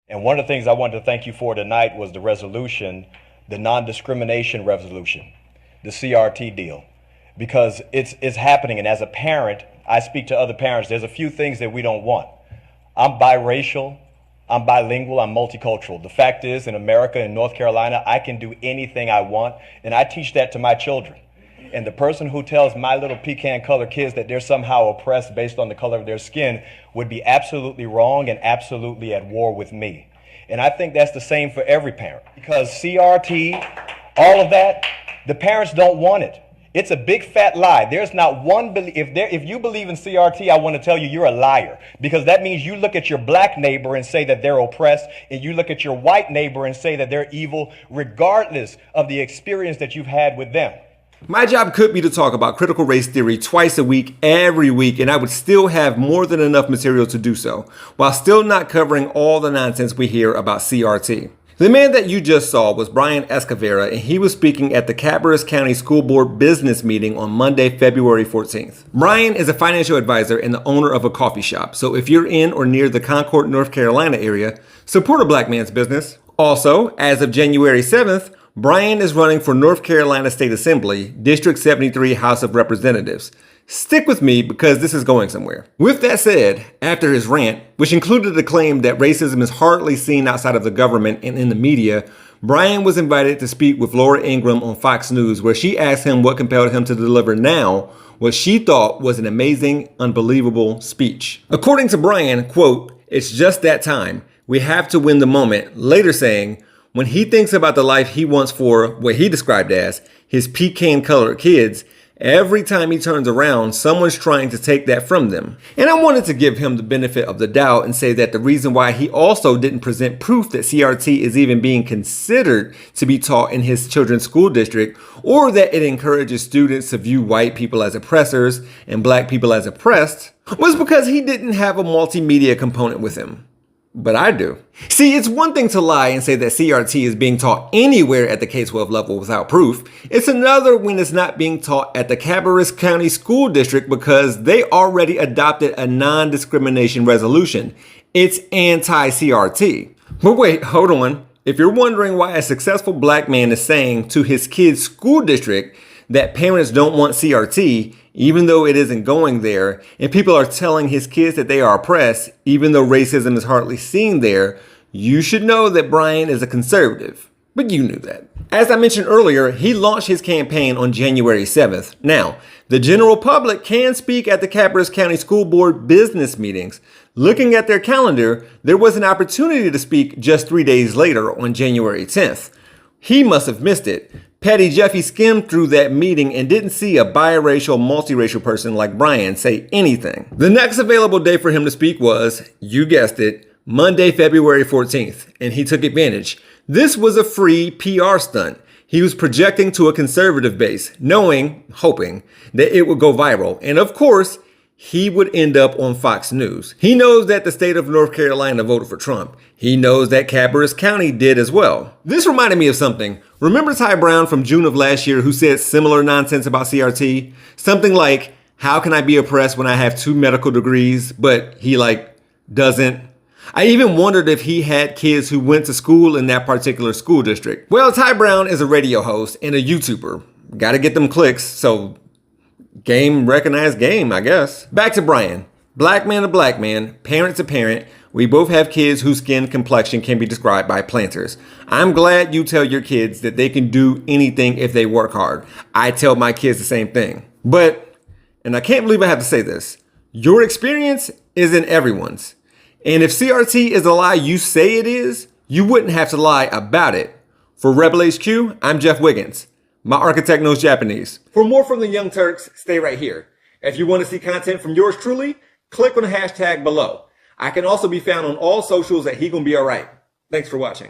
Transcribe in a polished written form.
And one of the things I wanted to thank you for tonight was the resolution, the non-discrimination resolution, the CRT deal, because it's happening. And as a parent, I speak to other parents. There's a few things that we don't want. I'm biracial, I'm bilingual, I'm multicultural. The fact is, in America, in North Carolina, I can do anything I want, and I teach that to my children. And the person who tells my little pecan-colored kids that they're somehow oppressed based on the color of their skin would be absolutely wrong and absolutely at war with me. And I think that's the same for every parent. Because CRT, all of that, the parents don't want it. It's a big fat lie. There's not one, if you believe in CRT, I want to tell you you're a liar. Because that means you look at your black neighbor and say that they're oppressed, and you look at your white neighbor and say that they're evil, regardless of the experience that you've had with them. My job could be to talk about critical race theory twice a week, every week, and I would still have more than enough material to do so, while still not covering all the nonsense we hear about CRT. The man that you just saw was Brian Echevarria, and he was speaking at the Cabarrus County School Board business meeting on Monday, February 14th. Brian is a financial advisor and the owner of a coffee shop, so if you're in or near the Concord, North Carolina area, support a black man's business. Also, as of January 7th, Brian is running for North Carolina State Assembly, District 73 House of Representatives. Stick with me because this is going somewhere. With that said, after his rant, which included the claim that racism is hardly seen outside of the government and in the media, Brian was invited to speak with Laura Ingraham on Fox News, where she asked him what compelled him to deliver now what she thought was an amazing, unbelievable speech. According to Brian, quote, "It's just that time. We have to win the moment," later saying, when he thinks about the life he wants for what he described as his pecan-colored kids, every time he turns around, someone's trying to take that from them. And I wanted to give him the benefit of the doubt and say that the reason why he also didn't present proof that CRT is even being considered to be taught in his children's school district, or that it encourages students to view white people as oppressors and black people as oppressed, was because he didn't have a multimedia component with him. But I do. See, it's one thing to lie and say that CRT is being taught anywhere at the K-12 level without proof. It's another when it's not being taught at the Cabarrus County School District because they already adopted a non-discrimination resolution. It's anti-CRT. But wait, hold on. If you're wondering why a successful black man is saying to his kid's school district that parents don't want CRT, even though it isn't going there, and people are telling his kids that they are oppressed, even though racism is hardly seen there, you should know that Brian is a conservative. But you knew that. As I mentioned earlier, he launched his campaign on January 7th. Now, the general public can speak at the Cabarrus County School Board business meetings. Looking at their calendar, there was an opportunity to speak just 3 days later on January 10th. He must have missed it. Petty Jeffy skimmed through that meeting and didn't see a biracial, multiracial person like Brian say anything. The next available day for him to speak was, you guessed it, Monday, February 14th, and he took advantage. This was a free PR stunt. He was projecting to a conservative base, hoping that it would go viral. And of course, he would end up on Fox News. He knows that the state of North Carolina voted for Trump. He knows that Cabarrus County did as well. This reminded me of something. Remember Ty Brown from June of last year who said similar nonsense about CRT? Something like, how can I be oppressed when I have 2 medical degrees, but he doesn't? I even wondered if he had kids who went to school in that particular school district. Well, Ty Brown is a radio host and a YouTuber. Gotta get them clicks, so game recognized game, I guess. Back to Brian. Black man to black man, parent to parent, we both have kids whose skin complexion can be described by planters. I'm glad you tell your kids that they can do anything if they work hard. I tell my kids the same thing. But, and I can't believe I have to say this, your experience isn't everyone's. And if CRT is a lie you say it is, you wouldn't have to lie about it. For Rebel HQ, I'm Jeff Wiggins. My architect knows Japanese. For more from the Young Turks, stay right here. If you want to see content from yours truly, click on the hashtag below. I can also be found on all socials at He Gon' Be Alright. Thanks for watching.